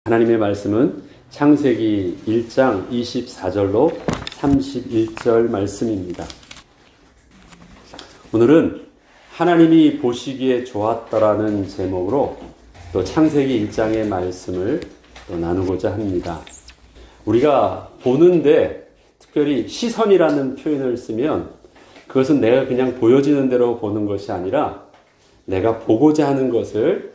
하나님의 말씀은 창세기 1장 24절로 31절 말씀입니다. 오늘은 하나님이 보시기에 좋았더라는 제목으로 또 창세기 1장의 말씀을 또 나누고자 합니다. 우리가 보는데 특별히 시선이라는 표현을 쓰면 그것은 내가 그냥 보여지는 대로 보는 것이 아니라 내가 보고자 하는 것을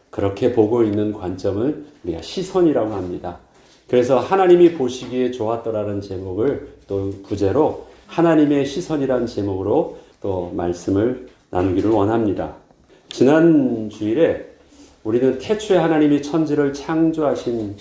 그렇게 보고 있는 관점을 우리가 시선이라고 합니다. 그래서 하나님이 보시기에 좋았더라는 제목을 또 부제로 하나님의 시선이라는 제목으로 또 말씀을 나누기를 원합니다. 지난 주일에 우리는 태초에 하나님이 천지를 창조하신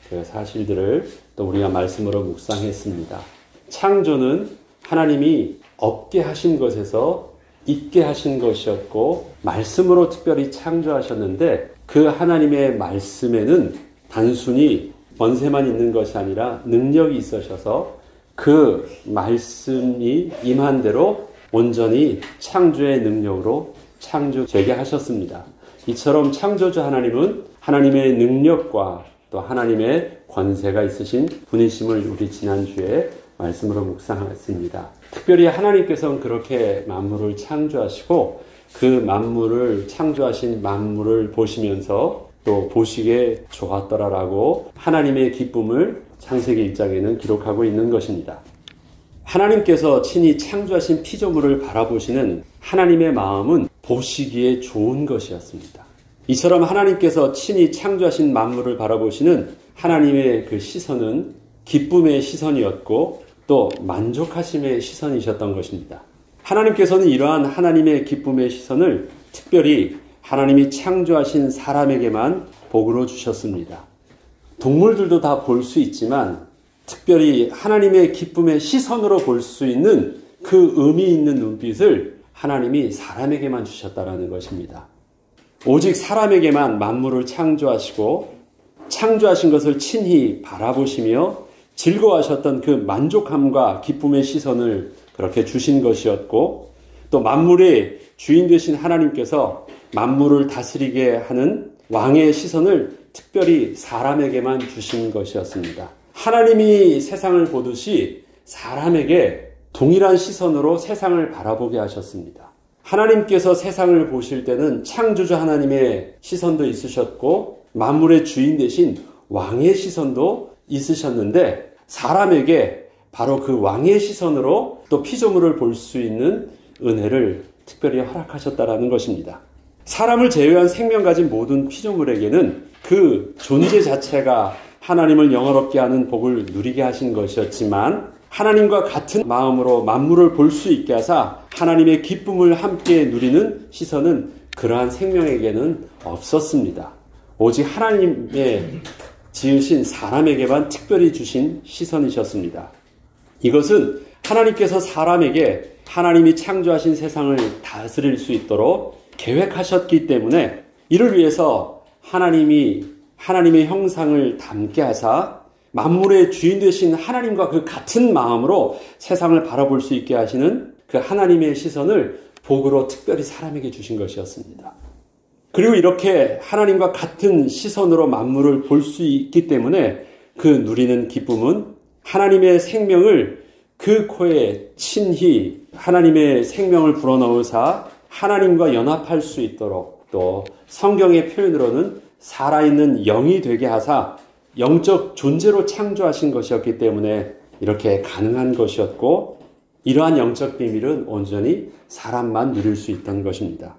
그 사실들을 또 우리가 말씀으로 묵상했습니다. 창조는 하나님이 없게 하신 것에서 있게 하신 것이었고 말씀으로 특별히 창조하셨는데 그 하나님의 말씀에는 단순히 권세만 있는 것이 아니라 능력이 있으셔서 그 말씀이 임한 대로 온전히 창조의 능력으로 창조되게 하셨습니다. 이처럼 창조주 하나님은 하나님의 능력과 또 하나님의 권세가 있으신 분이심을 우리 지난주에 말씀으로 묵상했습니다. 특별히 하나님께서는 그렇게 만물을 창조하시고 그 만물을 창조하신 만물을 보시면서 또 보시기에 좋았더라라고 하나님의 기쁨을 창세기 1장에는 기록하고 있는 것입니다. 하나님께서 친히 창조하신 피조물을 바라보시는 하나님의 마음은 보시기에 좋은 것이었습니다. 이처럼 하나님께서 친히 창조하신 만물을 바라보시는 하나님의 그 시선은 기쁨의 시선이었고 또 만족하심의 시선이셨던 것입니다. 하나님께서는 이러한 하나님의 기쁨의 시선을 특별히 하나님이 창조하신 사람에게만 복으로 주셨습니다. 동물들도 다 볼 수 있지만 특별히 하나님의 기쁨의 시선으로 볼 수 있는 그 의미 있는 눈빛을 하나님이 사람에게만 주셨다는 것입니다. 오직 사람에게만 만물을 창조하시고 창조하신 것을 친히 바라보시며 즐거워하셨던 그 만족함과 기쁨의 시선을 그렇게 주신 것이었고 또 만물의 주인 되신 하나님께서 만물을 다스리게 하는 왕의 시선을 특별히 사람에게만 주신 것이었습니다. 하나님이 세상을 보듯이 사람에게 동일한 시선으로 세상을 바라보게 하셨습니다. 하나님께서 세상을 보실 때는 창조주 하나님의 시선도 있으셨고 만물의 주인 되신 왕의 시선도 있으셨는데 사람에게 바로 그 왕의 시선으로 또 피조물을 볼 수 있는 은혜를 특별히 허락하셨다라는 것입니다. 사람을 제외한 생명 가진 모든 피조물에게는 그 존재 자체가 하나님을 영화롭게 하는 복을 누리게 하신 것이었지만 하나님과 같은 마음으로 만물을 볼 수 있게 하사 하나님의 기쁨을 함께 누리는 시선은 그러한 생명에게는 없었습니다. 오직 하나님의 지으신 사람에게만 특별히 주신 시선이셨습니다. 이것은 하나님께서 사람에게 하나님이 창조하신 세상을 다스릴 수 있도록 계획하셨기 때문에 이를 위해서 하나님이 하나님의 형상을 담게 하사 만물의 주인 되신 하나님과 그 같은 마음으로 세상을 바라볼 수 있게 하시는 그 하나님의 시선을 복으로 특별히 사람에게 주신 것이었습니다. 그리고 이렇게 하나님과 같은 시선으로 만물을 볼 수 있기 때문에 그 누리는 기쁨은 하나님의 생명을 그 코에 친히 하나님의 생명을 불어넣으사 하나님과 연합할 수 있도록 또 성경의 표현으로는 살아있는 영이 되게 하사 영적 존재로 창조하신 것이었기 때문에 이렇게 가능한 것이었고 이러한 영적 비밀은 온전히 사람만 누릴 수 있던 것입니다.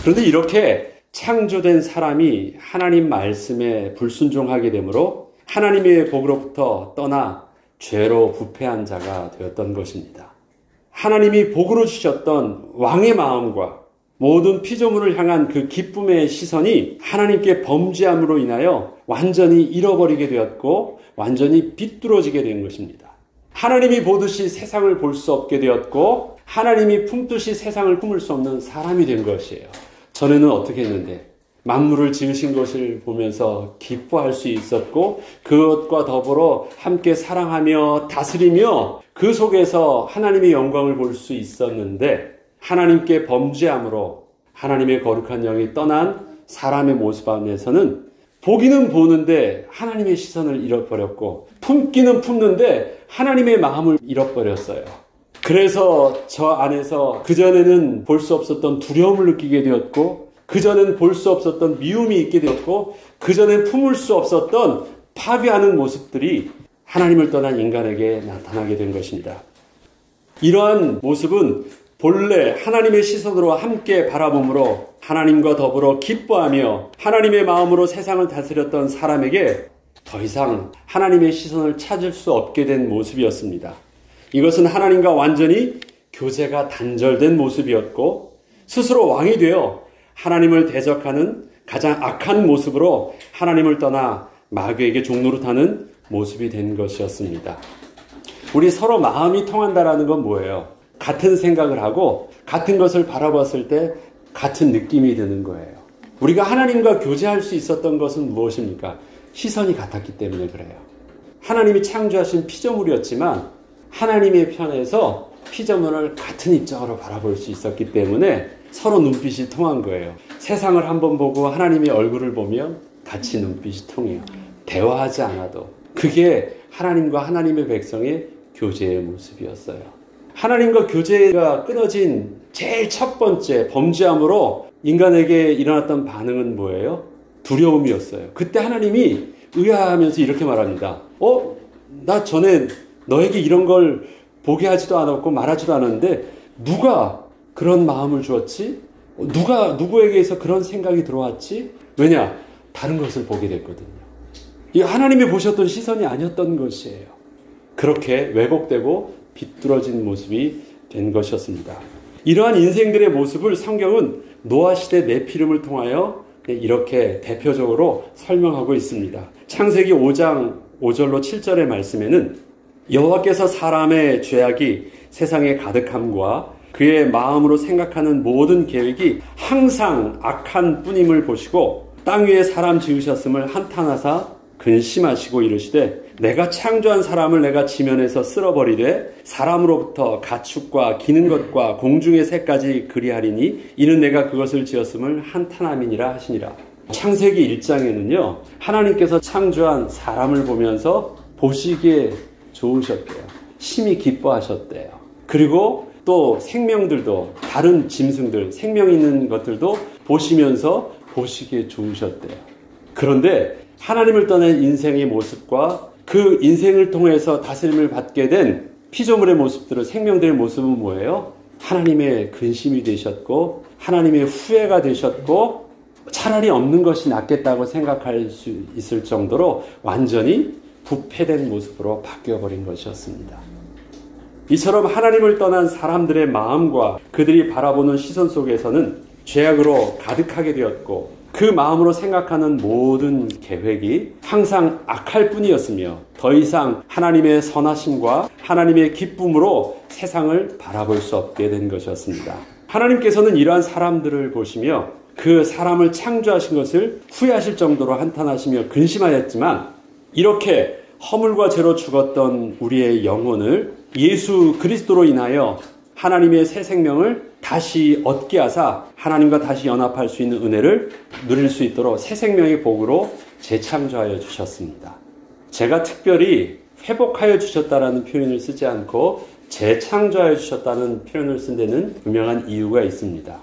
그런데 이렇게 창조된 사람이 하나님 말씀에 불순종하게 되므로 하나님의 복으로부터 떠나 죄로 부패한 자가 되었던 것입니다. 하나님이 복으로 주셨던 왕의 마음과 모든 피조물을 향한 그 기쁨의 시선이 하나님께 범죄함으로 인하여 완전히 잃어버리게 되었고 완전히 비뚤어지게 된 것입니다. 하나님이 보듯이 세상을 볼 수 없게 되었고 하나님이 품듯이 세상을 품을 수 없는 사람이 된 것이에요. 전에는 어떻게 했는데 만물을 지으신 것을 보면서 기뻐할 수 있었고 그것과 더불어 함께 사랑하며 다스리며 그 속에서 하나님의 영광을 볼 수 있었는데 하나님께 범죄함으로 하나님의 거룩한 영이 떠난 사람의 모습 안에서는 보기는 보는데 하나님의 시선을 잃어버렸고 품기는 품는데 하나님의 마음을 잃어버렸어요. 그래서 저 안에서 그전에는 볼 수 없었던 두려움을 느끼게 되었고 그전엔 볼 수 없었던 미움이 있게 되었고 그전엔 품을 수 없었던 파괴하는 모습들이 하나님을 떠난 인간에게 나타나게 된 것입니다. 이러한 모습은 본래 하나님의 시선으로 함께 바라봄으로 하나님과 더불어 기뻐하며 하나님의 마음으로 세상을 다스렸던 사람에게 더 이상 하나님의 시선을 찾을 수 없게 된 모습이었습니다. 이것은 하나님과 완전히 교제가 단절된 모습이었고 스스로 왕이 되어 하나님을 대적하는 가장 악한 모습으로 하나님을 떠나 마귀에게 종노릇하는 모습이 된 것이었습니다. 우리 서로 마음이 통한다라는 건 뭐예요? 같은 생각을 하고 같은 것을 바라봤을 때 같은 느낌이 드는 거예요. 우리가 하나님과 교제할 수 있었던 것은 무엇입니까? 시선이 같았기 때문에 그래요. 하나님이 창조하신 피조물이었지만 하나님의 편에서 피조물을 같은 입장으로 바라볼 수 있었기 때문에 서로 눈빛이 통한 거예요. 세상을 한번 보고 하나님의 얼굴을 보면 같이 눈빛이 통해요. 대화하지 않아도. 그게 하나님과 하나님의 백성의 교제의 모습이었어요. 하나님과 교제가 끊어진 제일 첫 번째 범죄함으로 인간에게 일어났던 반응은 뭐예요? 두려움이었어요. 그때 하나님이 의아하면서 이렇게 말합니다. 나 전에 너에게 이런 걸 보게 하지도 않았고 말하지도 않았는데 누가 그런 마음을 주었지? 누구에게서 그런 생각이 들어왔지? 왜냐? 다른 것을 보게 됐거든요. 이 하나님이 보셨던 시선이 아니었던 것이에요. 그렇게 왜곡되고 비뚤어진 모습이 된 것이었습니다. 이러한 인생들의 모습을 성경은 노아 시대 네피림을 통하여 이렇게 대표적으로 설명하고 있습니다. 창세기 5장 5절로 7절의 말씀에는 여호와께서 사람의 죄악이 세상에 가득함과 그의 마음으로 생각하는 모든 계획이 항상 악한 뿐임을 보시고 땅 위에 사람 지으셨음을 한탄하사 근심하시고 이르시되 내가 창조한 사람을 내가 지면에서 쓸어버리되 사람으로부터 가축과 기는 것과 공중의 새까지 그리하리니 이는 내가 그것을 지었음을 한탄함이니라 하시니라. 창세기 1장에는요 하나님께서 창조한 사람을 보면서 보시기에 좋으셨대요. 심히 기뻐하셨대요. 그리고 또 생명들도 다른 짐승들 생명 있는 것들도 보시면서 보시기에 좋으셨대요. 그런데 하나님을 떠난 인생의 모습과 그 인생을 통해서 다스림을 받게 된 피조물의 모습들은 생명들의 모습은 뭐예요? 하나님의 근심이 되셨고 하나님의 후회가 되셨고 차라리 없는 것이 낫겠다고 생각할 수 있을 정도로 완전히 부패된 모습으로 바뀌어버린 것이었습니다. 이처럼 하나님을 떠난 사람들의 마음과 그들이 바라보는 시선 속에서는 죄악으로 가득하게 되었고 그 마음으로 생각하는 모든 계획이 항상 악할 뿐이었으며 더 이상 하나님의 선하심과 하나님의 기쁨으로 세상을 바라볼 수 없게 된 것이었습니다. 하나님께서는 이러한 사람들을 보시며 그 사람을 창조하신 것을 후회하실 정도로 한탄하시며 근심하였지만 이렇게 허물과 죄로 죽었던 우리의 영혼을 예수 그리스도로 인하여 하나님의 새 생명을 다시 얻게 하사 하나님과 다시 연합할 수 있는 은혜를 누릴 수 있도록 새 생명의 복으로 재창조하여 주셨습니다. 제가 특별히 회복하여 주셨다라는 표현을 쓰지 않고 재창조하여 주셨다는 표현을 쓴 데는 분명한 이유가 있습니다.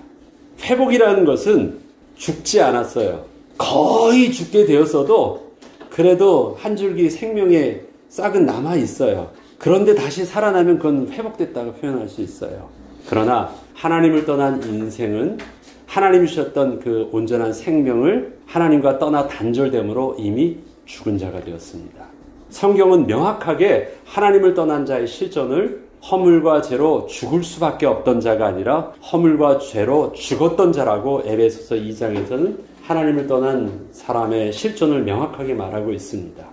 회복이라는 것은 죽지 않았어요. 거의 죽게 되었어도 그래도 한 줄기 생명의 싹은 남아 있어요. 그런데 다시 살아나면 그건 회복됐다고 표현할 수 있어요. 그러나 하나님을 떠난 인생은 하나님이 주셨던 그 온전한 생명을 하나님과 떠나 단절됨으로 이미 죽은 자가 되었습니다. 성경은 명확하게 하나님을 떠난 자의 실존을 허물과 죄로 죽을 수밖에 없던 자가 아니라 허물과 죄로 죽었던 자라고 에베소서 2장에서는 하나님을 떠난 사람의 실존을 명확하게 말하고 있습니다.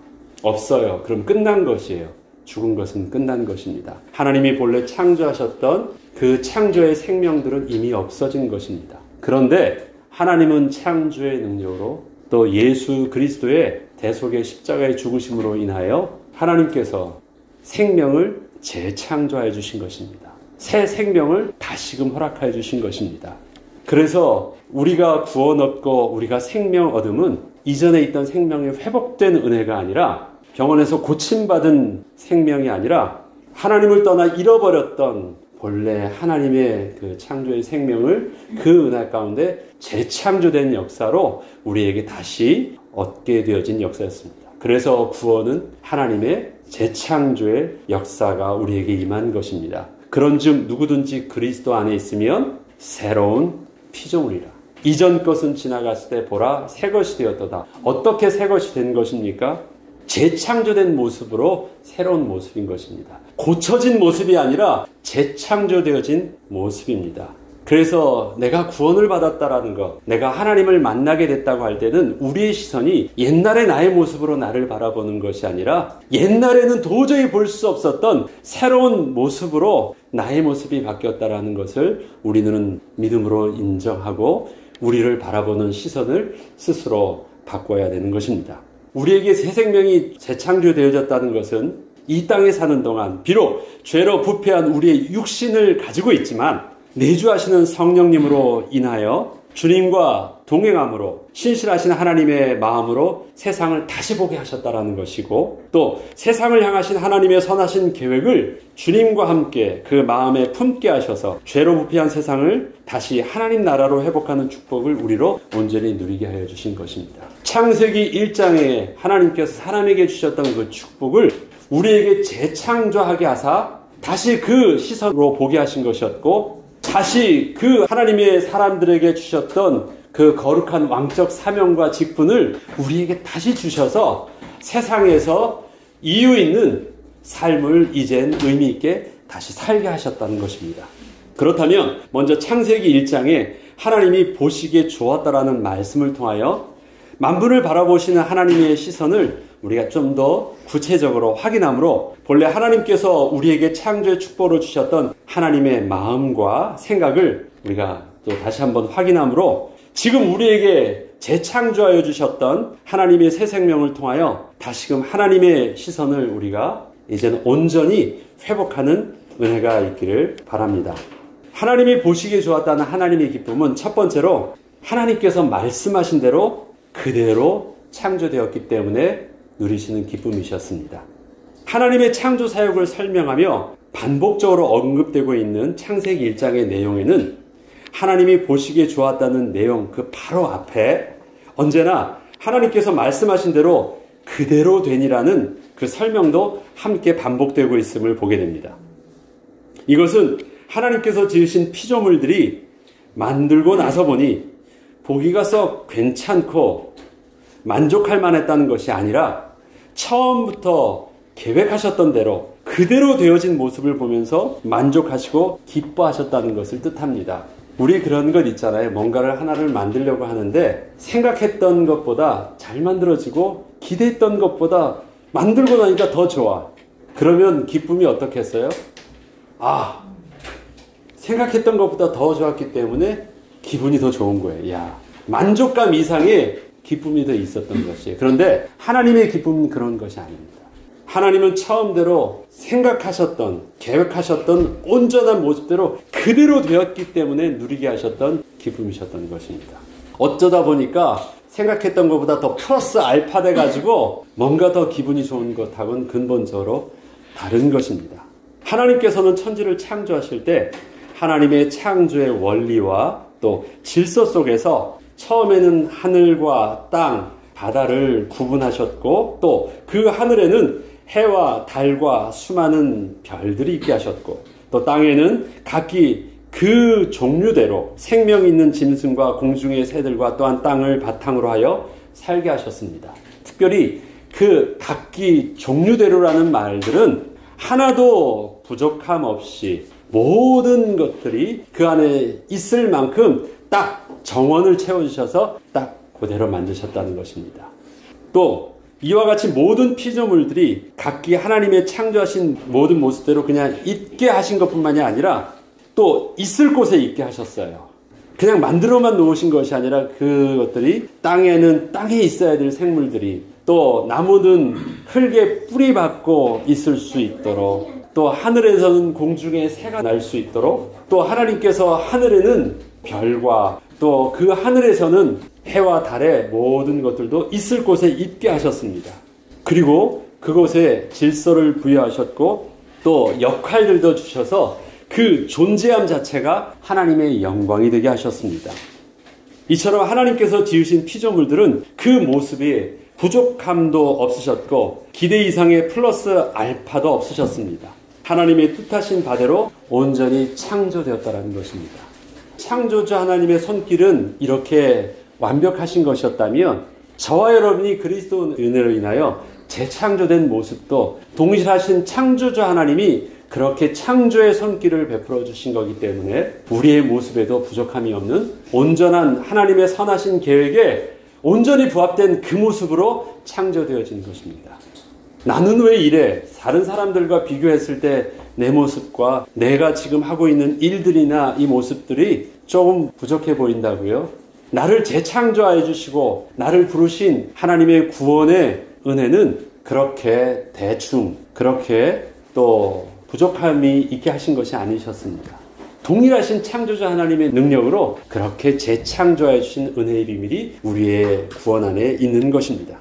없어요. 그럼 끝난 것이에요. 죽은 것은 끝난 것입니다. 하나님이 본래 창조하셨던 그 창조의 생명들은 이미 없어진 것입니다. 그런데 하나님은 창조의 능력으로 또 예수 그리스도의 대속의 십자가의 죽으심으로 인하여 하나님께서 생명을 재창조해 주신 것입니다. 새 생명을 다시금 허락해 주신 것입니다. 그래서 우리가 구원 얻고 우리가 생명 얻음은 이전에 있던 생명이 회복된 은혜가 아니라 병원에서 고침받은 생명이 아니라 하나님을 떠나 잃어버렸던 본래 하나님의 그 창조의 생명을 그 은혜 가운데 재창조된 역사로 우리에게 다시 얻게 되어진 역사였습니다. 그래서 구원은 하나님의 재창조의 역사가 우리에게 임한 것입니다. 그런즉 누구든지 그리스도 안에 있으면 새로운 피조물이라. 이전 것은 지나갔을 때 보라 새 것이 되었도다. 어떻게 새 것이 된 것입니까? 재창조된 모습으로 새로운 모습인 것입니다. 고쳐진 모습이 아니라 재창조되어진 모습입니다. 그래서 내가 구원을 받았다라는 것, 내가 하나님을 만나게 됐다고 할 때는 우리의 시선이 옛날의 나의 모습으로 나를 바라보는 것이 아니라 옛날에는 도저히 볼 수 없었던 새로운 모습으로 나의 모습이 바뀌었다라는 것을 우리는 믿음으로 인정하고 우리를 바라보는 시선을 스스로 바꿔야 되는 것입니다. 우리에게 새 생명이 재창조되어졌다는 것은 이 땅에 사는 동안 비록 죄로 부패한 우리의 육신을 가지고 있지만 내주하시는 성령님으로 인하여 주님과 동행함으로 신실하신 하나님의 마음으로 세상을 다시 보게 하셨다라는 것이고 또 세상을 향하신 하나님의 선하신 계획을 주님과 함께 그 마음에 품게 하셔서 죄로 부패한 세상을 다시 하나님 나라로 회복하는 축복을 우리로 온전히 누리게 하여 주신 것입니다. 창세기 1장에 하나님께서 사람에게 주셨던 그 축복을 우리에게 재창조하게 하사 다시 그 시선으로 보게 하신 것이었고 다시 그 하나님의 사람들에게 주셨던 그 거룩한 왕적 사명과 직분을 우리에게 다시 주셔서 세상에서 이유 있는 삶을 이젠 의미 있게 다시 살게 하셨다는 것입니다. 그렇다면 먼저 창세기 1장에 하나님이 보시기에 좋았다라는 말씀을 통하여 만물을 바라보시는 하나님의 시선을 우리가 좀 더 구체적으로 확인함으로 본래 하나님께서 우리에게 창조의 축복을 주셨던 하나님의 마음과 생각을 우리가 또 다시 한번 확인함으로 지금 우리에게 재창조하여 주셨던 하나님의 새 생명을 통하여 다시금 하나님의 시선을 우리가 이제는 온전히 회복하는 은혜가 있기를 바랍니다. 하나님이 보시기에 좋았다는 하나님의 기쁨은 첫 번째로 하나님께서 말씀하신 대로 그대로 창조되었기 때문에 누리시는 기쁨이셨습니다. 하나님의 창조 사역을 설명하며 반복적으로 언급되고 있는 창세기 1장의 내용에는 하나님이 보시기에 좋았다는 내용 그 바로 앞에 언제나 하나님께서 말씀하신 대로 그대로 되니라는 그 설명도 함께 반복되고 있음을 보게 됩니다. 이것은 하나님께서 지으신 피조물들이 만들고 나서 보니 보기가 썩 괜찮고 만족할 만했다는 것이 아니라 처음부터 계획하셨던 대로 그대로 되어진 모습을 보면서 만족하시고 기뻐하셨다는 것을 뜻합니다. 우리 그런 것 있잖아요. 뭔가를 하나를 만들려고 하는데 생각했던 것보다 잘 만들어지고 기대했던 것보다 만들고 나니까 더 좋아. 그러면 기쁨이 어떻겠어요? 생각했던 것보다 더 좋았기 때문에 기분이 더 좋은 거예요. 만족감 이상의 기쁨이 더 있었던 것이에요. 그런데 하나님의 기쁨은 그런 것이 아닙니다. 하나님은 처음대로 생각하셨던, 계획하셨던 온전한 모습대로 그대로 되었기 때문에 누리게 하셨던 기쁨이셨던 것입니다. 어쩌다 보니까 생각했던 것보다 더 플러스 알파 돼가지고 뭔가 더 기분이 좋은 것하고는 근본적으로 다른 것입니다. 하나님께서는 천지를 창조하실 때 하나님의 창조의 원리와 또 질서 속에서 처음에는 하늘과 땅, 바다를 구분하셨고 또 그 하늘에는 해와 달과 수많은 별들이 있게 하셨고 또 땅에는 각기 그 종류대로 생명 있는 짐승과 공중의 새들과 또한 땅을 바탕으로 하여 살게 하셨습니다. 특별히 그 각기 종류대로라는 말들은 하나도 부족함 없이 모든 것들이 그 안에 있을 만큼 딱 정원을 채워주셔서 딱 그대로 만드셨다는 것입니다. 또 이와 같이 모든 피조물들이 각기 하나님의 창조하신 모든 모습대로 그냥 있게 하신 것뿐만이 아니라 또 있을 곳에 있게 하셨어요. 그냥 만들어만 놓으신 것이 아니라 그것들이 땅에는 땅에 있어야 될 생물들이 또 나무는 흙에 뿌리 박고 있을 수 있도록 또 하늘에서는 공중에 새가 날 수 있도록 또 하나님께서 하늘에는 별과 또 그 하늘에서는 해와 달의 모든 것들도 있을 곳에 있게 하셨습니다. 그리고 그곳에 질서를 부여하셨고 또 역할들도 주셔서 그 존재함 자체가 하나님의 영광이 되게 하셨습니다. 이처럼 하나님께서 지으신 피조물들은 그 모습이 부족함도 없으셨고 기대 이상의 플러스 알파도 없으셨습니다. 하나님의 뜻하신 바대로 온전히 창조되었다는 것입니다. 창조주 하나님의 손길은 이렇게 완벽하신 것이었다면 저와 여러분이 그리스도 은혜로 인하여 재창조된 모습도 동일하신 창조주 하나님이 그렇게 창조의 손길을 베풀어 주신 거기 때문에 우리의 모습에도 부족함이 없는 온전한 하나님의 선하신 계획에 온전히 부합된 그 모습으로 창조되어진 것입니다. 나는 왜 이래? 다른 사람들과 비교했을 때 내 모습과 내가 지금 하고 있는 일들이나 이 모습들이 조금 부족해 보인다고요? 나를 재창조해 주시고 나를 부르신 하나님의 구원의 은혜는 그렇게 대충 그렇게 또 부족함이 있게 하신 것이 아니셨습니다. 동일하신 창조자 하나님의 능력으로 그렇게 재창조해 주신 은혜의 비밀이 우리의 구원 안에 있는 것입니다.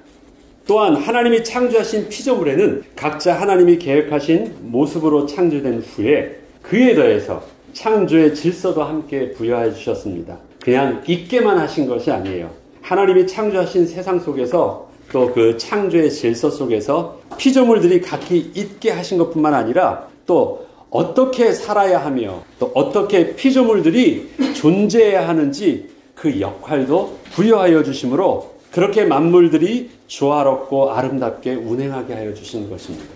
또한 하나님이 창조하신 피조물에는 각자 하나님이 계획하신 모습으로 창조된 후에 그에 더해서 창조의 질서도 함께 부여해 주셨습니다. 그냥 있게만 하신 것이 아니에요. 하나님이 창조하신 세상 속에서 또 그 창조의 질서 속에서 피조물들이 각기 있게 하신 것뿐만 아니라 또 어떻게 살아야 하며 또 어떻게 피조물들이 존재해야 하는지 그 역할도 부여하여 주심으로 그렇게 만물들이 조화롭고 아름답게 운행하게 하여 주시는 것입니다.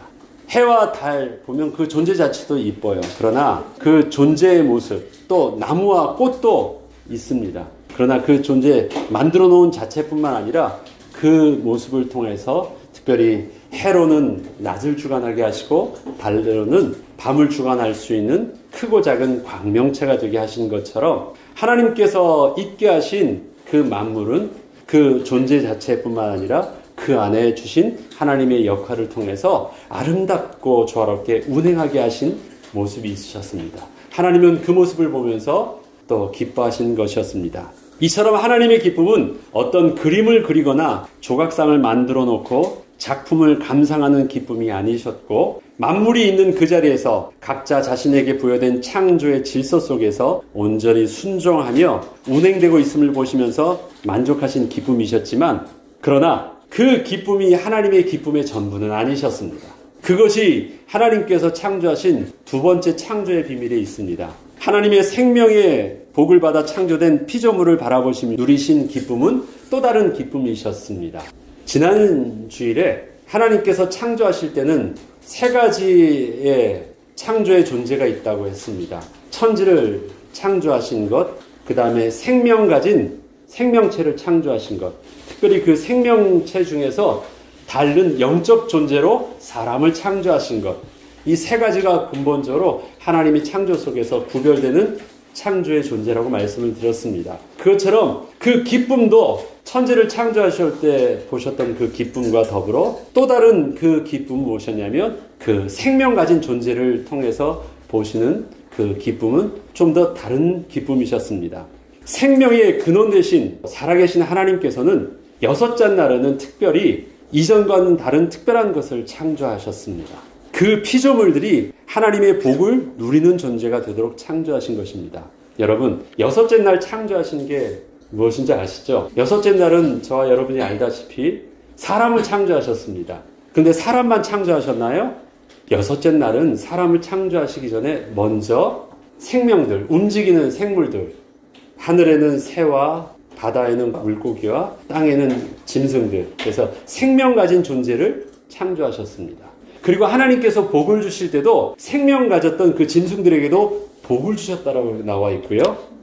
해와 달 보면 그 존재 자체도 이뻐요. 그러나 그 존재의 모습 또 나무와 꽃도 있습니다. 그러나 그 존재 만들어 놓은 자체뿐만 아니라 그 모습을 통해서 특별히 해로는 낮을 주관하게 하시고 달로는 밤을 주관할 수 있는 크고 작은 광명체가 되게 하신 것처럼 하나님께서 있게 하신 그 만물은 그 존재 자체뿐만 아니라 그 안에 주신 하나님의 역할을 통해서 아름답고 조화롭게 운행하게 하신 모습이 있으셨습니다. 하나님은 그 모습을 보면서 또 기뻐하신 것이었습니다. 이처럼 하나님의 기쁨은 어떤 그림을 그리거나 조각상을 만들어 놓고 작품을 감상하는 기쁨이 아니셨고 만물이 있는 그 자리에서 각자 자신에게 부여된 창조의 질서 속에서 온전히 순종하며 운행되고 있음을 보시면서 만족하신 기쁨이셨지만 그러나 그 기쁨이 하나님의 기쁨의 전부는 아니셨습니다. 그것이 하나님께서 창조하신 두 번째 창조의 비밀에 있습니다. 하나님의 생명의 복을 받아 창조된 피조물을 바라보시며 누리신 기쁨은 또 다른 기쁨이셨습니다. 지난 주일에 하나님께서 창조하실 때는 세 가지의 창조의 존재가 있다고 했습니다. 천지를 창조하신 것, 그 다음에 생명 가진 생명체를 창조하신 것, 특별히 그 생명체 중에서 다른 영적 존재로 사람을 창조하신 것, 이 세 가지가 근본적으로 하나님이 창조 속에서 구별되는 창조의 존재라고 말씀을 드렸습니다. 그것처럼 그 기쁨도 천지를 창조하실 때 보셨던 그 기쁨과 더불어 또 다른 그 기쁨은 무엇이었냐면 그 생명 가진 존재를 통해서 보시는 그 기쁨은 좀 더 다른 기쁨이셨습니다. 생명의 근원 되신 살아계신 하나님께서는 여섯째 날에는 특별히 이전과는 다른 특별한 것을 창조하셨습니다. 그 피조물들이 하나님의 복을 누리는 존재가 되도록 창조하신 것입니다. 여러분, 여섯째 날 창조하신 게 무엇인지 아시죠? 여섯째 날은 저와 여러분이 알다시피 사람을 창조하셨습니다. 근데 사람만 창조하셨나요? 여섯째 날은 사람을 창조하시기 전에 먼저 생명들, 움직이는 생물들, 하늘에는 새와 바다에는 물고기와 땅에는 짐승들, 그래서 생명 가진 존재를 창조하셨습니다. 그리고 하나님께서 복을 주실 때도 생명 가졌던 그 짐승들에게도 복을 주셨다라고 나와 있고요.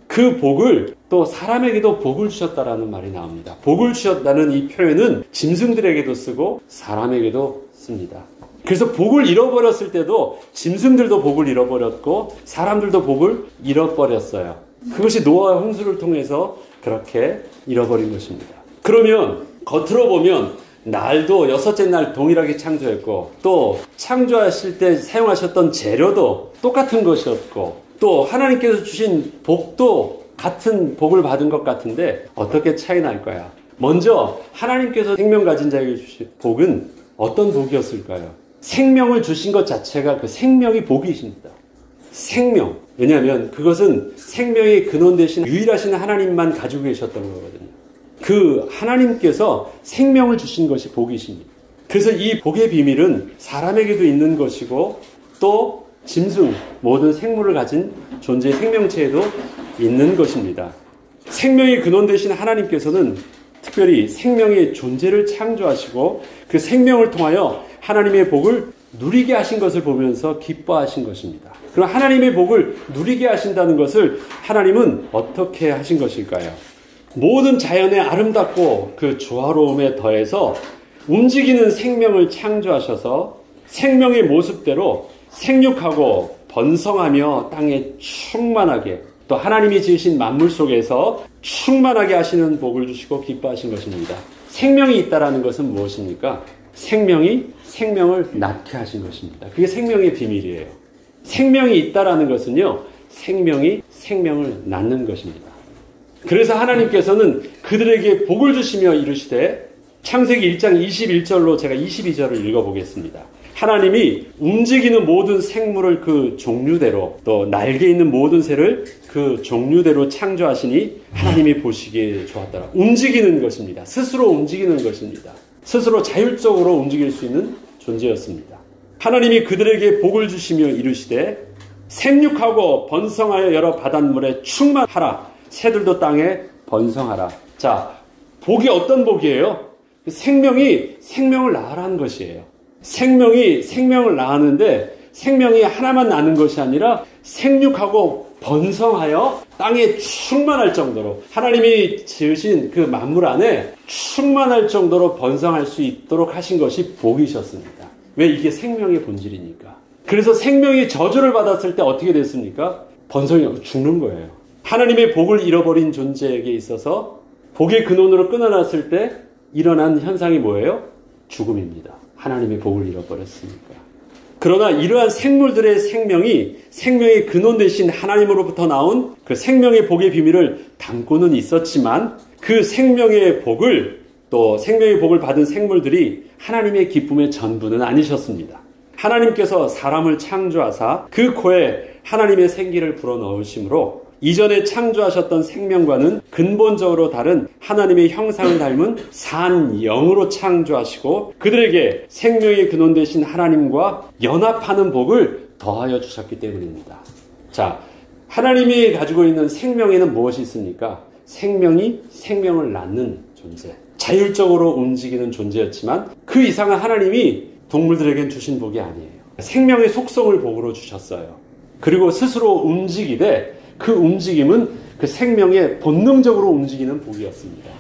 그 복을 또 사람에게도 복을 주셨다라는 말이 나옵니다. 복을 주셨다는 이 표현은 짐승들에게도 쓰고 사람에게도 씁니다. 그래서 복을 잃어버렸을 때도 짐승들도 복을 잃어버렸고 사람들도 복을 잃어버렸어요. 그것이 노아의 홍수를 통해서 그렇게 잃어버린 것입니다. 그러면 겉으로 보면 날도 여섯째 날 동일하게 창조했고 또 창조하실 때 사용하셨던 재료도 똑같은 것이었고 또 하나님께서 주신 복도 같은 복을 받은 것 같은데 어떻게 차이 날 거야? 먼저 하나님께서 생명 가진 자에게 주신 복은 어떤 복이었을까요? 생명을 주신 것 자체가 그 생명이 복이십니다. 생명. 왜냐하면 그것은 생명의 근원 되신 유일하신 하나님만 가지고 계셨던 거거든요. 그 하나님께서 생명을 주신 것이 복이십니다. 그래서 이 복의 비밀은 사람에게도 있는 것이고 또 짐승, 모든 생물을 가진 존재의 생명체에도 있는 것입니다. 생명의 근원 되신 하나님께서는 특별히 생명의 존재를 창조하시고 그 생명을 통하여 하나님의 복을 누리게 하신 것을 보면서 기뻐하신 것입니다. 그럼 하나님의 복을 누리게 하신다는 것을 하나님은 어떻게 하신 것일까요? 모든 자연의 아름답고 그 조화로움에 더해서 움직이는 생명을 창조하셔서 생명의 모습대로 생육하고 번성하며 땅에 충만하게 또 하나님이 지으신 만물 속에서 충만하게 하시는 복을 주시고 기뻐하신 것입니다. 생명이 있다라는 것은 무엇입니까? 생명이 생명을 낳게 하신 것입니다. 그게 생명의 비밀이에요. 생명이 있다라는 것은요, 생명이 생명을 낳는 것입니다. 그래서 하나님께서는 그들에게 복을 주시며 이르시되 창세기 1장 21절로 제가 22절을 읽어보겠습니다. 하나님이 움직이는 모든 생물을 그 종류대로 또 날개 있는 모든 새를 그 종류대로 창조하시니 하나님이 보시기에 좋았더라. 움직이는 것입니다. 스스로 움직이는 것입니다. 스스로 자율적으로 움직일 수 있는 존재였습니다. 하나님이 그들에게 복을 주시며 이르시되 생육하고 번성하여 여러 바닷물에 충만하라. 새들도 땅에 번성하라. 자, 복이 어떤 복이에요? 생명이 생명을 낳으라는 것이에요. 생명이 생명을 낳았는데 생명이 하나만 낳는 것이 아니라 생육하고 번성하여 땅에 충만할 정도로 하나님이 지으신 그 만물 안에 충만할 정도로 번성할 수 있도록 하신 것이 복이셨습니다. 왜? 이게 생명의 본질이니까. 그래서 생명이 저주를 받았을 때 어떻게 됐습니까? 번성이 죽는 거예요. 하나님의 복을 잃어버린 존재에게 있어서 복의 근원으로 끊어놨을 때 일어난 현상이 뭐예요? 죽음입니다. 하나님의 복을 잃어버렸으니까. 그러나 이러한 생물들의 생명이 생명의 근원 되신 하나님으로부터 나온 그 생명의 복의 비밀을 담고는 있었지만 그 생명의 복을 또 생명의 복을 받은 생물들이 하나님의 기쁨의 전부는 아니셨습니다. 하나님께서 사람을 창조하사 그 코에 하나님의 생기를 불어넣으심으로 이전에 창조하셨던 생명과는 근본적으로 다른 하나님의 형상을 닮은 산 영으로 창조하시고 그들에게 생명의 근원 되신 하나님과 연합하는 복을 더하여 주셨기 때문입니다. 자, 하나님이 가지고 있는 생명에는 무엇이 있습니까? 생명이 생명을 낳는 존재. 자율적으로 움직이는 존재였지만 그 이상은 하나님이 동물들에겐 주신 복이 아니에요. 생명의 속성을 복으로 주셨어요. 그리고 스스로 움직이되 그 움직임은 그 생명의 본능적으로 움직이는 복이었습니다.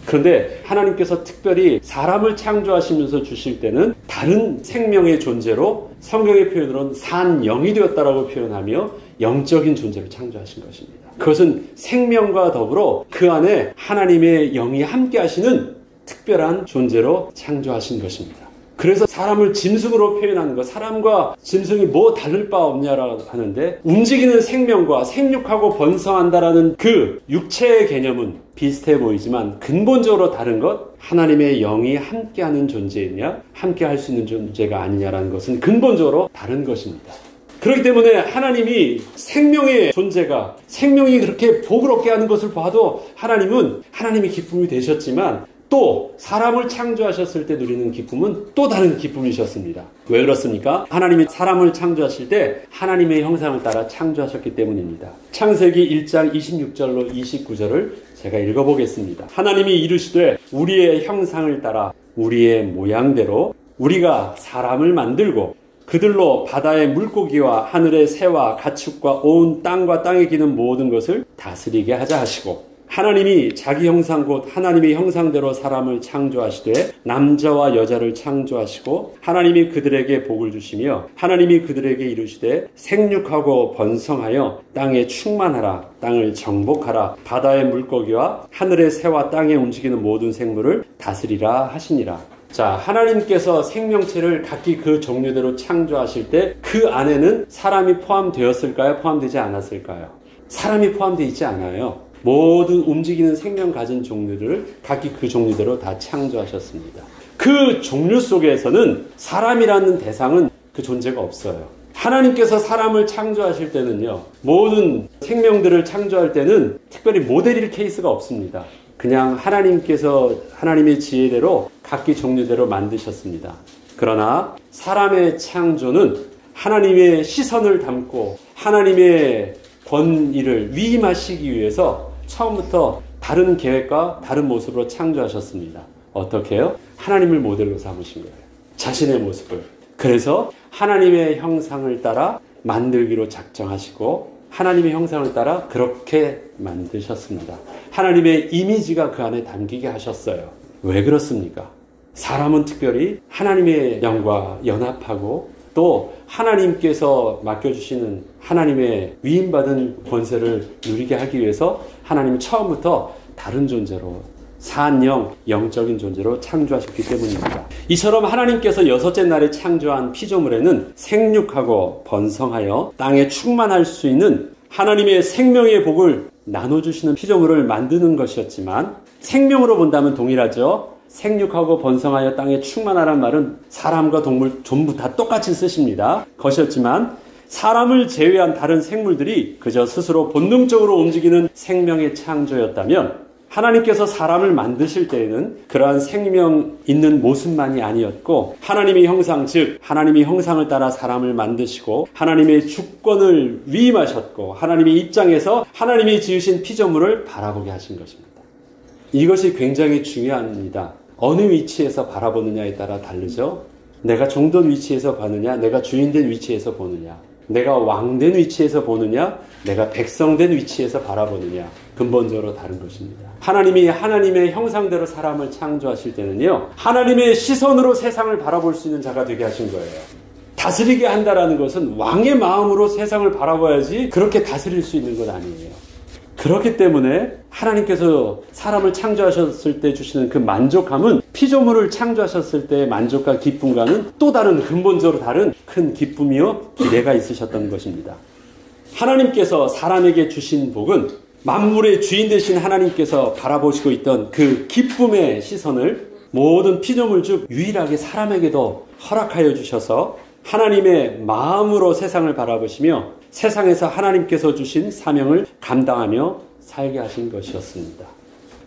그런데 하나님께서 특별히 사람을 창조하시면서 주실 때는 다른 생명의 존재로 성경의 표현으로는 산영이 되었다라고 표현하며 영적인 존재를 창조하신 것입니다. 그것은 생명과 더불어 그 안에 하나님의 영이 함께 하시는 특별한 존재로 창조하신 것입니다. 그래서 사람을 짐승으로 표현하는 것, 사람과 짐승이 뭐 다를 바 없냐라고 하는데 움직이는 생명과 생육하고 번성한다라는 그 육체의 개념은 비슷해 보이지만 근본적으로 다른 것, 하나님의 영이 함께하는 존재이냐 함께할 수 있는 존재가 아니냐라는 것은 근본적으로 다른 것입니다. 그렇기 때문에 하나님이 생명의 존재가 생명이 그렇게 복을 얻게 하는 것을 봐도 하나님은 하나님의 기쁨이 되셨지만 또 사람을 창조하셨을 때 누리는 기쁨은 또 다른 기쁨이셨습니다. 왜 그렇습니까? 하나님이 사람을 창조하실 때 하나님의 형상을 따라 창조하셨기 때문입니다. 창세기 1장 26절로 29절을 제가 읽어보겠습니다. 하나님이 이르시되 우리의 형상을 따라 우리의 모양대로 우리가 사람을 만들고 그들로 바다의 물고기와 하늘의 새와 가축과 온 땅과 땅에 기는 모든 것을 다스리게 하자 하시고 하나님이 자기 형상 곧 하나님의 형상대로 사람을 창조하시되 남자와 여자를 창조하시고 하나님이 그들에게 복을 주시며 하나님이 그들에게 이르시되 생육하고 번성하여 땅에 충만하라 땅을 정복하라 바다의 물고기와 하늘의 새와 땅에 움직이는 모든 생물을 다스리라 하시니라. 자, 하나님께서 생명체를 각기 그 종류대로 창조하실 때 그 안에는 사람이 포함되었을까요? 포함되지 않았을까요? 사람이 포함되어 있지 않아요. 모든 움직이는 생명 가진 종류를 각기 그 종류대로 다 창조하셨습니다. 그 종류 속에서는 사람이라는 대상은 그 존재가 없어요. 하나님께서 사람을 창조하실 때는요, 모든 생명들을 창조할 때는 특별히 모델일 케이스가 없습니다. 그냥 하나님께서 하나님의 지혜대로 각기 종류대로 만드셨습니다. 그러나 사람의 창조는 하나님의 시선을 담고 하나님의 권위를 위임하시기 위해서 처음부터 다른 계획과 다른 모습으로 창조하셨습니다. 어떻게 해요? 하나님을 모델로 삼으신 거예요. 자신의 모습을. 그래서 하나님의 형상을 따라 만들기로 작정하시고 하나님의 형상을 따라 그렇게 만드셨습니다. 하나님의 이미지가 그 안에 담기게 하셨어요. 왜 그렇습니까? 사람은 특별히 하나님의 영과 연합하고 또 하나님께서 맡겨주시는 하나님의 위임받은 권세를 누리게 하기 위해서 하나님은 처음부터 다른 존재로 산영, 영적인 존재로 창조하셨기 때문입니다. 이처럼 하나님께서 여섯째 날에 창조한 피조물에는 생육하고 번성하여 땅에 충만할 수 있는 하나님의 생명의 복을 나눠주시는 피조물을 만드는 것이었지만 생명으로 본다면 동일하죠. 생육하고 번성하여 땅에 충만하란 말은 사람과 동물 전부 다 똑같이 쓰십니다. 것이었지만 사람을 제외한 다른 생물들이 그저 스스로 본능적으로 움직이는 생명의 창조였다면 하나님께서 사람을 만드실 때에는 그러한 생명 있는 모습만이 아니었고 하나님의 형상, 즉 하나님의 형상을 따라 사람을 만드시고 하나님의 주권을 위임하셨고 하나님의 입장에서 하나님이 지으신 피조물을 바라보게 하신 것입니다. 이것이 굉장히 중요합니다. 어느 위치에서 바라보느냐에 따라 다르죠. 내가 종된 위치에서 보느냐, 내가 주인된 위치에서 보느냐, 내가 왕된 위치에서 보느냐, 내가 백성된 위치에서 바라보느냐, 근본적으로 다른 것입니다. 하나님이 하나님의 형상대로 사람을 창조하실 때는요, 하나님의 시선으로 세상을 바라볼 수 있는 자가 되게 하신 거예요. 다스리게 한다라는 것은 왕의 마음으로 세상을 바라봐야지 그렇게 다스릴 수 있는 건 아니에요. 그렇기 때문에 하나님께서 사람을 창조하셨을 때 주시는 그 만족함은 피조물을 창조하셨을 때의 만족과 기쁨과는 또 다른 근본적으로 다른 큰 기쁨이요 기대가 있으셨던 것입니다. 하나님께서 사람에게 주신 복은 만물의 주인 되신 하나님께서 바라보시고 있던 그 기쁨의 시선을 모든 피조물 중 유일하게 사람에게도 허락하여 주셔서 하나님의 마음으로 세상을 바라보시며 세상에서 하나님께서 주신 사명을 감당하며 살게 하신 것이었습니다.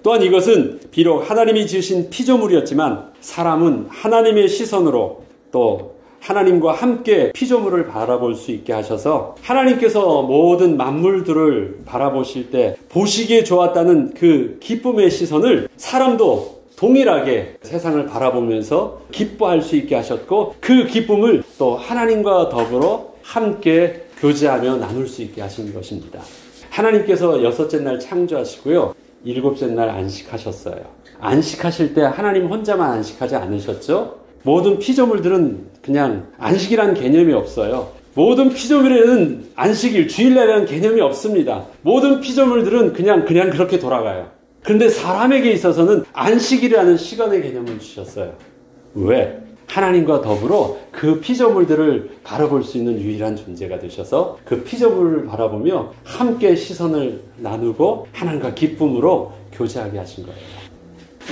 또한 이것은 비록 하나님이 지으신 피조물이었지만 사람은 하나님의 시선으로 또 하나님과 함께 피조물을 바라볼 수 있게 하셔서 하나님께서 모든 만물들을 바라보실 때 보시기에 좋았다는 그 기쁨의 시선을 사람도 동일하게 세상을 바라보면서 기뻐할 수 있게 하셨고 그 기쁨을 또 하나님과 더불어 함께 교제하며 나눌 수 있게 하신 것입니다. 하나님께서 여섯째 날 창조하시고요. 일곱째 날 안식하셨어요. 안식하실 때 하나님 혼자만 안식하지 않으셨죠? 모든 피조물들은 그냥 안식이라는 개념이 없어요. 모든 피조물에는 안식일, 주일날이라는 개념이 없습니다. 모든 피조물들은 그냥 그렇게 돌아가요. 그런데 사람에게 있어서는 안식이라는 시간의 개념을 주셨어요. 왜? 하나님과 더불어 그 피조물들을 바라볼 수 있는 유일한 존재가 되셔서 그 피조물을 바라보며 함께 시선을 나누고 하나님과 기쁨으로 교제하게 하신 거예요.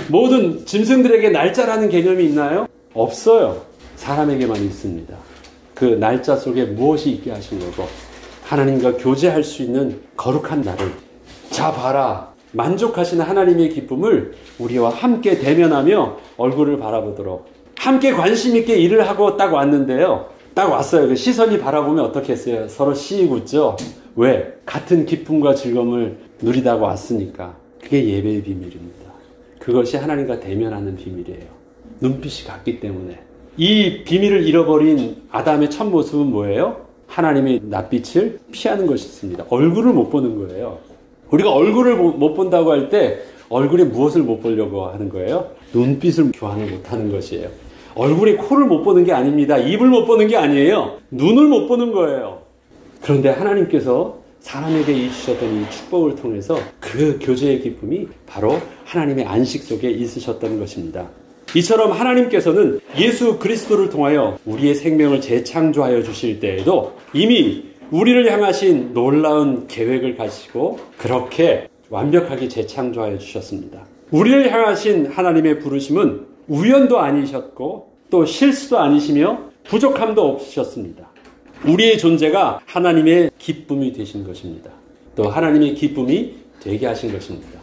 모든 짐승들에게 날짜라는 개념이 있나요? 없어요. 사람에게만 있습니다. 그 날짜 속에 무엇이 있게 하신 거고 하나님과 교제할 수 있는 거룩한 날을 자 봐라. 만족하시는 하나님의 기쁨을 우리와 함께 대면하며 얼굴을 바라보도록 함께 관심 있게 일을 하고 딱 왔는데요. 딱 왔어요. 그 시선이 바라보면 어떻게 했어요? 서로 씩 웃죠? 왜? 같은 기쁨과 즐거움을 누리다가 왔으니까. 그게 예배의 비밀입니다. 그것이 하나님과 대면하는 비밀이에요. 눈빛이 같기 때문에. 이 비밀을 잃어버린 아담의 첫 모습은 뭐예요? 하나님의 낯빛을 피하는 것이었습니다. 얼굴을 못 보는 거예요. 우리가 얼굴을 못 본다고 할 때 얼굴에 무엇을 못 보려고 하는 거예요? 눈빛을 교환을 못 하는 것이에요. 얼굴에 코를 못 보는 게 아닙니다. 입을 못 보는 게 아니에요. 눈을 못 보는 거예요. 그런데 하나님께서 사람에게 주셨던 이 축복을 통해서 그 교제의 기쁨이 바로 하나님의 안식 속에 있으셨던 것입니다. 이처럼 하나님께서는 예수 그리스도를 통하여 우리의 생명을 재창조하여 주실 때에도 이미 우리를 향하신 놀라운 계획을 가지고 그렇게 완벽하게 재창조하여 주셨습니다. 우리를 향하신 하나님의 부르심은 우연도 아니셨고 또 실수도 아니시며 부족함도 없으셨습니다. 우리의 존재가 하나님의 기쁨이 되신 것입니다. 또 하나님의 기쁨이 되게 하신 것입니다.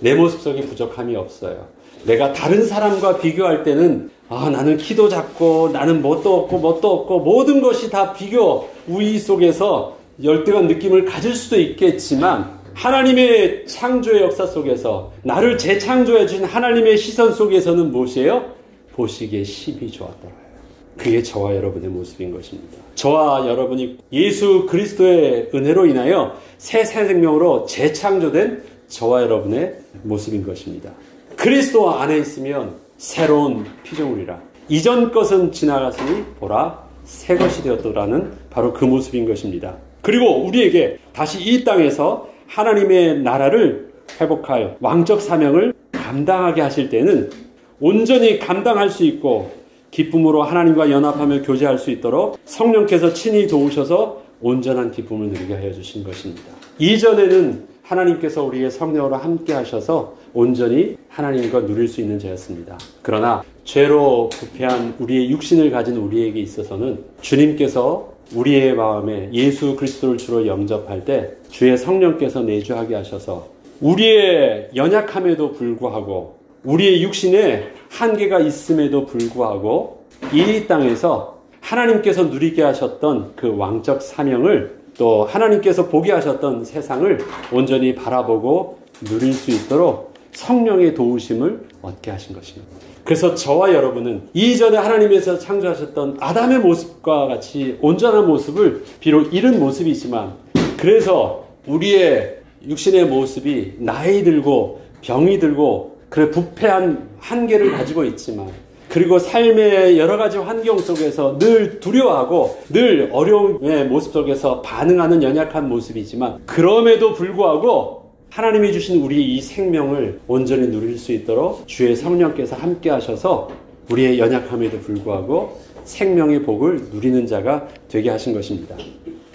내 모습 속에 부족함이 없어요. 내가 다른 사람과 비교할 때는 나는 키도 작고 나는 뭣도 없고 모든 것이 다 비교 우위 속에서 열등한 느낌을 가질 수도 있겠지만 하나님의 창조의 역사 속에서 나를 재창조해 주신 하나님의 시선 속에서는 무엇이에요? 보시기에 심히 좋았더라요. 그게 저와 여러분의 모습인 것입니다. 저와 여러분이 예수 그리스도의 은혜로 인하여 새 생명으로 재창조된 저와 여러분의 모습인 것입니다. 그리스도 안에 있으면 새로운 피조물이라. 이전 것은 지나갔으니 보라 새 것이 되었더라는 바로 그 모습인 것입니다. 그리고 우리에게 다시 이 땅에서 하나님의 나라를 회복하여 왕적 사명을 감당하게 하실 때는 온전히 감당할 수 있고 기쁨으로 하나님과 연합하며 교제할 수 있도록 성령께서 친히 도우셔서 온전한 기쁨을 누리게 하여 주신 것입니다. 이전에는 하나님께서 우리의 성령으로 함께 하셔서 온전히 하나님과 누릴 수 있는 자였습니다. 그러나 죄로 부패한 우리의 육신을 가진 우리에게 있어서는 주님께서 우리의 마음에 예수 그리스도를 주로 영접할 때 주의 성령께서 내주하게 하셔서 우리의 연약함에도 불구하고 우리의 육신에 한계가 있음에도 불구하고 이 땅에서 하나님께서 누리게 하셨던 그 왕적 사명을 또 하나님께서 보게 하셨던 세상을 온전히 바라보고 누릴 수 있도록 성령의 도우심을 얻게 하신 것입니다. 그래서 저와 여러분은 이전에 하나님께서 창조하셨던 아담의 모습과 같이 온전한 모습을 비록 잃은 모습이지만 그래서 우리의 육신의 모습이 나이 들고 병이 들고 그래 부패한 한계를 가지고 있지만 그리고 삶의 여러 가지 환경 속에서 늘 두려워하고 늘 어려움의 모습 속에서 반응하는 연약한 모습이지만 그럼에도 불구하고 하나님이 주신 우리의 이 생명을 온전히 누릴 수 있도록 주의 성령께서 함께 하셔서 우리의 연약함에도 불구하고 생명의 복을 누리는 자가 되게 하신 것입니다.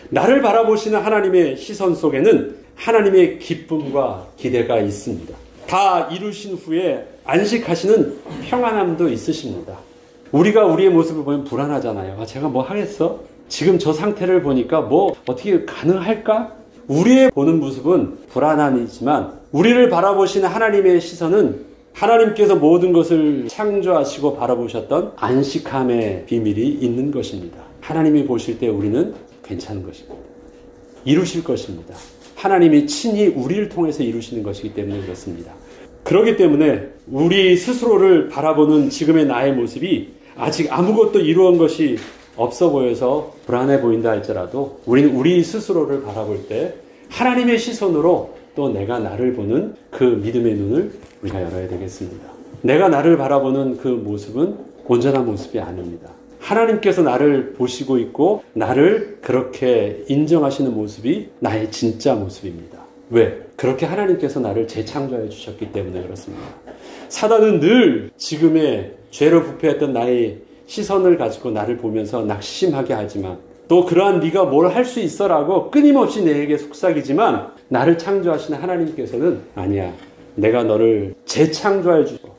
나를 바라보시는 하나님의 시선 속에는 하나님의 기쁨과 기대가 있습니다. 다 이루신 후에 안식하시는 평안함도 있으십니다. 우리가 우리의 모습을 보면 불안하잖아요. 제가 뭐 하겠어? 지금 저 상태를 보니까 뭐 어떻게 가능할까? 우리의 보는 모습은 불안함이지만 우리를 바라보시는 하나님의 시선은 하나님께서 모든 것을 창조하시고 바라보셨던 안식함의 비밀이 있는 것입니다. 하나님이 보실 때 우리는 괜찮은 것입니다. 이루실 것입니다. 하나님이 친히 우리를 통해서 이루시는 것이기 때문에 그렇습니다. 그렇기 때문에 우리 스스로를 바라보는 지금의 나의 모습이 아직 아무것도 이루은 것이 없어 보여서 불안해 보인다 할지라도 우리는 우리 스스로를 바라볼 때 하나님의 시선으로 또 내가 나를 보는 그 믿음의 눈을 우리가 열어야 되겠습니다. 내가 나를 바라보는 그 모습은 온전한 모습이 아닙니다. 하나님께서 나를 보시고 있고 나를 그렇게 인정하시는 모습이 나의 진짜 모습입니다. 왜? 그렇게 하나님께서 나를 재창조해 주셨기 때문에 그렇습니다. 사단은 늘 지금의 죄로 부패했던 나의 시선을 가지고 나를 보면서 낙심하게 하지만 또 그러한 네가 뭘 할 수 있어라고 끊임없이 내게 속삭이지만 나를 창조하시는 하나님께서는 아니야. 내가 너를 재창조해 주고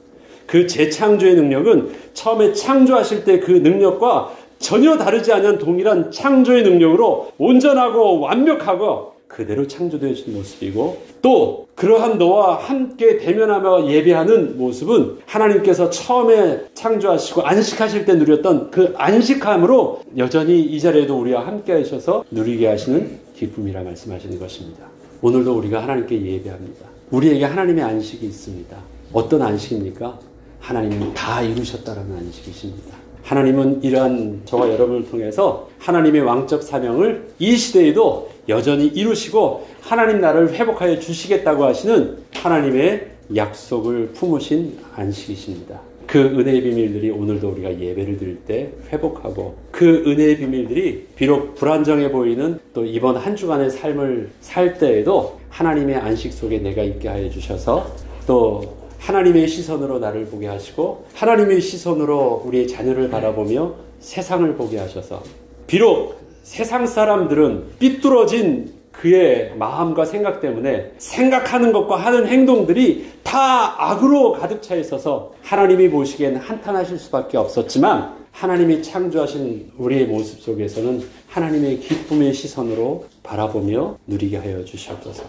그 재창조의 능력은 처음에 창조하실 때 그 능력과 전혀 다르지 않은 동일한 창조의 능력으로 온전하고 완벽하고 그대로 창조되어진 모습이고 또 그러한 너와 함께 대면하며 예배하는 모습은 하나님께서 처음에 창조하시고 안식하실 때 누렸던 그 안식함으로 여전히 이 자리에도 우리와 함께 하셔서 누리게 하시는 기쁨이라 말씀하시는 것입니다. 오늘도 우리가 하나님께 예배합니다. 우리에게 하나님의 안식이 있습니다. 어떤 안식입니까? 하나님은 다 이루셨다라는 안식이십니다. 하나님은 이러한 저와 여러분을 통해서 하나님의 왕적 사명을 이 시대에도 여전히 이루시고 하나님 나라를 회복하여 주시겠다고 하시는 하나님의 약속을 품으신 안식이십니다. 그 은혜의 비밀들이 오늘도 우리가 예배를 드릴 때 회복하고 그 은혜의 비밀들이 비록 불안정해 보이는 또 이번 한 주간의 삶을 살 때에도 하나님의 안식 속에 내가 있게 하여 주셔서 또 하나님의 시선으로 나를 보게 하시고 하나님의 시선으로 우리의 자녀를 바라보며 세상을 보게 하셔서 비록 세상 사람들은 삐뚤어진 그의 마음과 생각 때문에 생각하는 것과 하는 행동들이 다 악으로 가득 차 있어서 하나님이 보시기에는 한탄하실 수밖에 없었지만, 하나님이 창조하신 우리의 모습 속에서는 하나님의 기쁨의 시선으로 바라보며 누리게 하여 주시옵소서.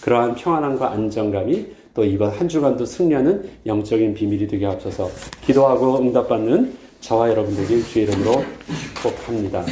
그러한 평안함과 안정감이 또 이번 한 주간도 승리하는 영적인 비밀이 되게 하옵소서. 기도하고 응답받는 저와 여러분들에게 주의 이름으로 축복합니다.